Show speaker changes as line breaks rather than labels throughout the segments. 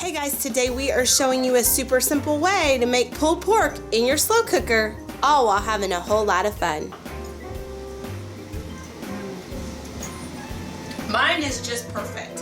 Hey guys, today we are showing you a super simple way to make pulled pork in your slow cooker, all while having a whole lot of fun. Mine is just perfect.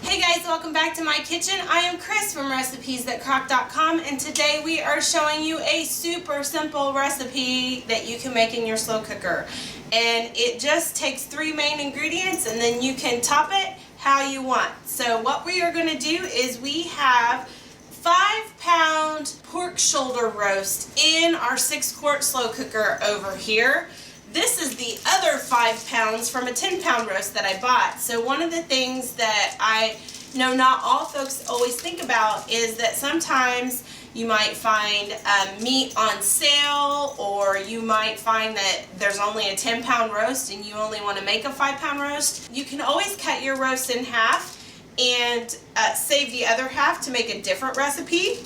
Hey guys, welcome back to my kitchen. I am Cris from ReaderRecipes.com, and today we are showing you a super simple recipe that you can make in your slow cooker. And it just takes 3 main ingredients, and then you can top it how you want. So what we are going to do is we have 5-pound pork shoulder roast in our 6-quart slow cooker over here. This is the other 5 pounds from a 10-pound roast that I bought. So one of the things that I know not all folks always think about is that sometimes you might find meat on sale, or you might find that there's only a 10-pound roast and you only want to make a 5-pound roast. You can always cut your roast in half and save the other half to make a different recipe,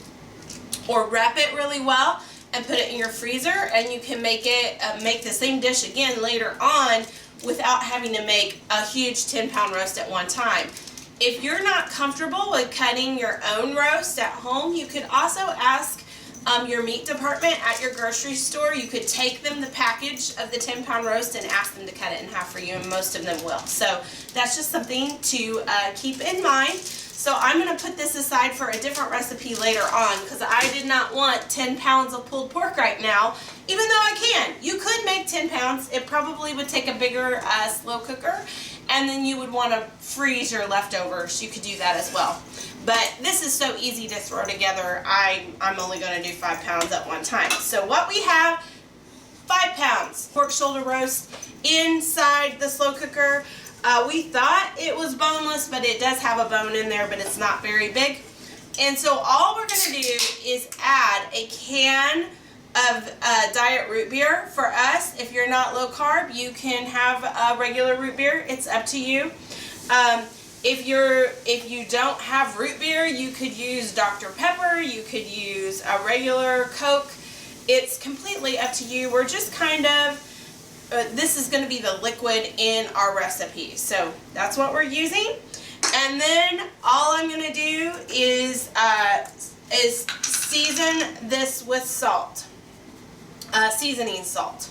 or wrap it really well and put it in your freezer, and you can make it make the same dish again later on without having to make a huge 10-pound roast at one time. If you're not comfortable with cutting your own roast at home, you could also ask your meat department at your grocery store. You could take them the package of the 10-pound roast and ask them to cut it in half for you, and most of them will. So that's just something to keep in mind. So I'm going to put this aside for a different recipe later on, because I did not want 10 pounds of pulled pork right now, even though I can. You could make 10 pounds. It probably would take a bigger slow cooker, and then you would want to freeze your leftovers. You could do that as well. But this is so easy to throw together. I'm only going to do 5 pounds at one time. So what we have, 5 pounds pork shoulder roast inside the slow cooker. We thought it was boneless, but it does have a bone in there, but it's not very big. And so all we're going to do is add a can of diet root beer. For us, if you're not low carb, you can have a regular root beer. It's up to you. If you don't have root beer, you could use Dr. Pepper. You could use a regular Coke. It's completely up to you. We're just kind of this is going to be the liquid in our recipe, so that's what we're using. And then all I'm going to do is season this with salt, seasoning salt.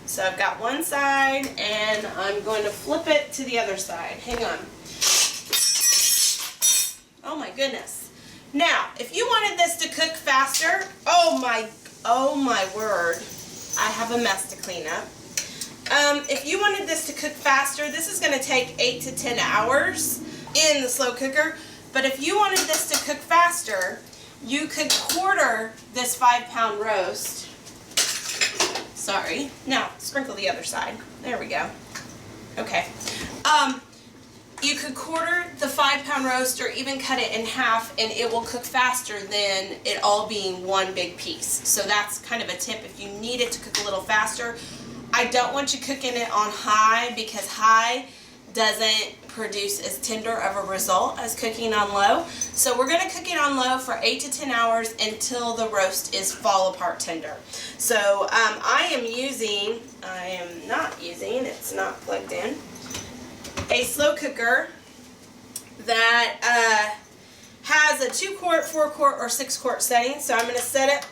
So I've got one side, and I'm going to flip it to the other side. Hang on. Oh my goodness. Now, if you wanted this to cook faster, oh my word, I have a mess to clean up. If you wanted this to cook faster, this is going to take 8 to 10 hours in the slow cooker. But if you wanted this to cook faster, you could quarter this 5-pound roast. Sorry. Now, sprinkle the other side. There we go. Okay. You could quarter the 5-pound roast, or even cut it in half, and it will cook faster than it all being one big piece. So that's kind of a tip if you need it to cook a little faster. I don't want you cooking it on high, because high doesn't produce as tender of a result as cooking on low. So we're going to cook it on low for 8 to 10 hours until the roast is fall apart tender. So it's not plugged in, a slow cooker that has a 2-quart, 4-quart, or 6-quart setting. So I'm going to set it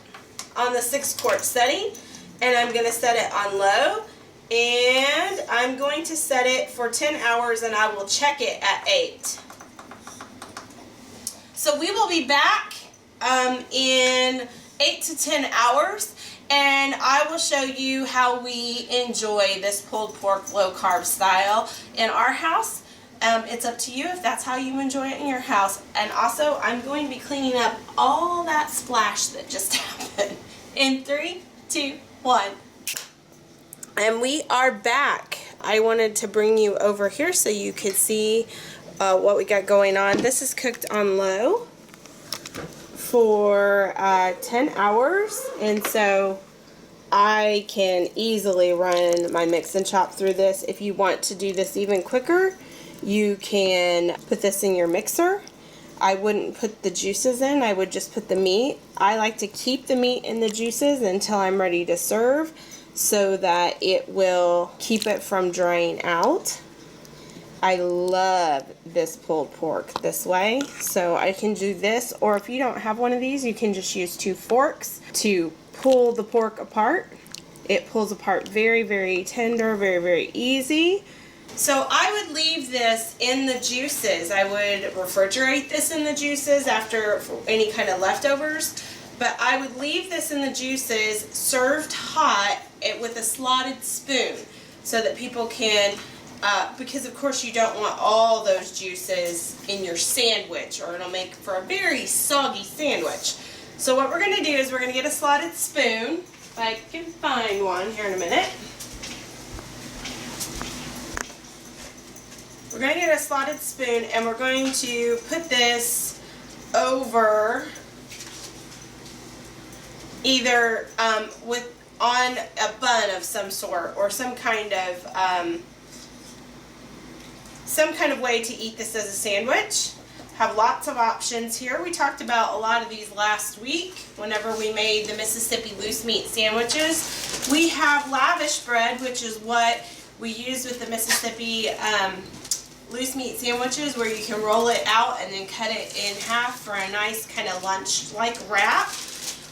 on the 6-quart setting, and I'm going to set it on low, and I'm going to set it for 10 hours, and I will check it at 8. So we will be back in 8 to 10 hours, and I will show you how we enjoy this pulled pork low carb style in our house. It's up to you if that's how you enjoy it in your house. And also, I'm going to be cleaning up all that splash that just happened. In 3, 2, 1. And we are back. I wanted to bring you over here so you could see what we got going on. This is cooked on low for 10 hours, and so I can easily run my mix and chop through this. If you want to do this even quicker, you can put this in your mixer. I wouldn't put the juices in, I would just put the meat. I like to keep the meat and the juices until I'm ready to serve. so that it will keep it from drying out. I love this pulled pork this way, so I can do this, or if you don't have one of these, you can just use 2 forks to pull the pork apart. It pulls apart very, very tender, very, very easy. So I would leave this in the juices. I would refrigerate this in the juices after any kind of leftovers, but I would leave this in the juices served hot with a slotted spoon so that people can, because of course you don't want all those juices in your sandwich or it'll make for a very soggy sandwich. So what we're going to do is we're going to get a slotted spoon, if I can find one here in a minute. We're going to get a slotted spoon and we're going to put this over either on a bun of some sort or some kind of way to eat this as a sandwich. Have lots of options here. We talked about a lot of these last week whenever we made the Mississippi loose meat sandwiches. We have lavish bread, which is what we use with the Mississippi loose meat sandwiches, where you can roll it out and then cut it in half for a nice kind of lunch-like wrap.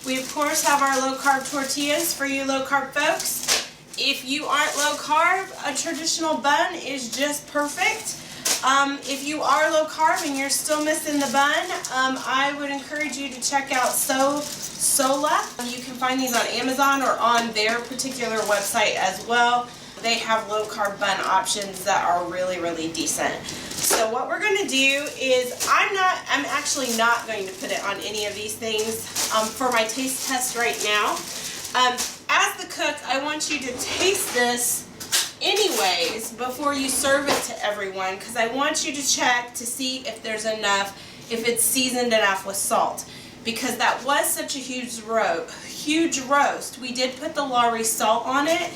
We of course have our low-carb tortillas for you low-carb folks. If you aren't low-carb, a traditional bun is just perfect. If you are low-carb and you're still missing the bun, I would encourage you to check out Sola. You can find these on Amazon or on their particular website as well. They have low-carb bun options that are really, really decent. So what we're going to do is, I'm actually not going to put it on any of these things for my taste test right now. As the cook, I want you to taste this anyways before you serve it to everyone, because I want you to check to see if there's enough, if it's seasoned enough with salt, because that was such a huge roast. We did put the Lowry salt on it,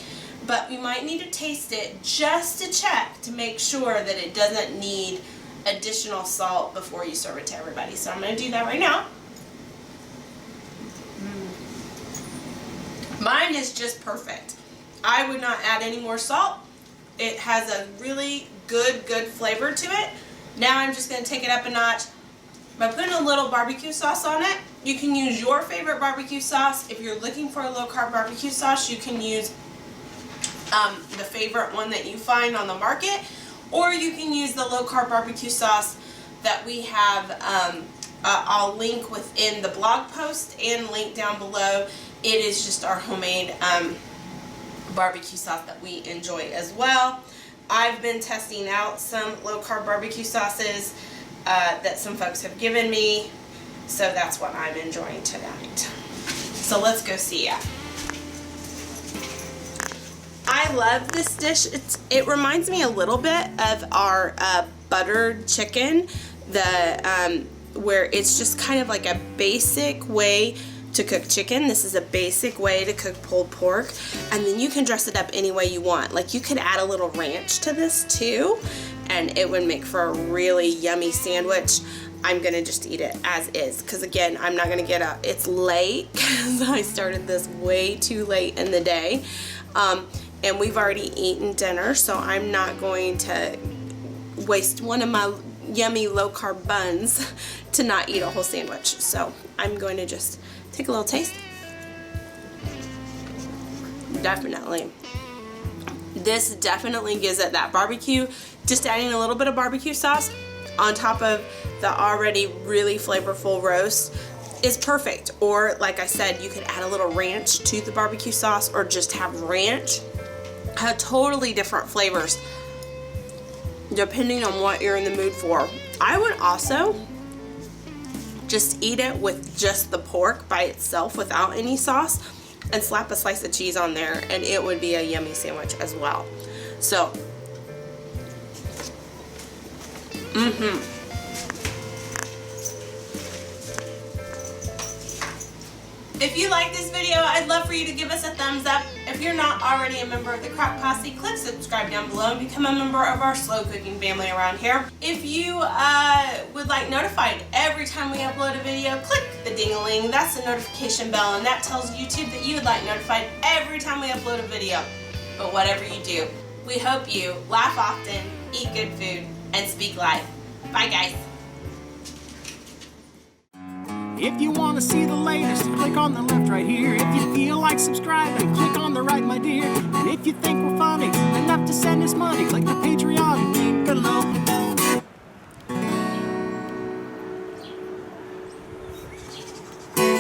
but we might need to taste it just to check to make sure that it doesn't need additional salt before you serve it to everybody. So I'm going to do that right now. Mine is just perfect. I would not add any more salt. It has a really good flavor to it. Now I'm just going to take it up a notch by putting a little barbecue sauce on it. You can use your favorite barbecue sauce. If you're looking for a low-carb barbecue sauce, you can use the favorite one that you find on the market, or you can use the low-carb barbecue sauce that we have. I'll link within the blog post and link down below. It is just our homemade barbecue sauce that we enjoy as well. I've been testing out some low-carb barbecue sauces that some folks have given me, so that's what I'm enjoying tonight. So let's go see ya. I love this dish. It reminds me a little bit of our buttered chicken, where it's just kind of like a basic way to cook chicken. This is a basic way to cook pulled pork, and then you can dress it up any way you want. Like, you could add a little ranch to this too, and it would make for a really yummy sandwich. I'm gonna just eat it as is, because again, I'm not gonna get up. It's late because I started this way too late in the day. And we've already eaten dinner, so I'm not going to waste one of my yummy low-carb buns to not eat a whole sandwich. So I'm going to just take a little taste. Definitely. This definitely gives it that barbecue. Just adding a little bit of barbecue sauce on top of the already really flavorful roast is perfect. Or, like I said, you could add a little ranch to the barbecue sauce, or just have ranch. Have totally different flavors depending on what you're in the mood for. I would also just eat it with just the pork by itself without any sauce and slap a slice of cheese on there, and it would be a yummy sandwich as well. So If you like this video, I'd love for you to give us a thumbs up. If you're not already a member of the Crock Posse, click subscribe down below and become a member of our slow cooking family around here. If you would like notified every time we upload a video, click the ding-a-ling. That's the notification bell, and that tells YouTube that you would like notified every time we upload a video. But whatever you do, we hope you laugh often, eat good food, and speak life. Bye, guys.
If you want to see the latest, click on the left right here. If you feel like subscribing, click on the right, my dear. And if you think we're funny enough to send us money, click the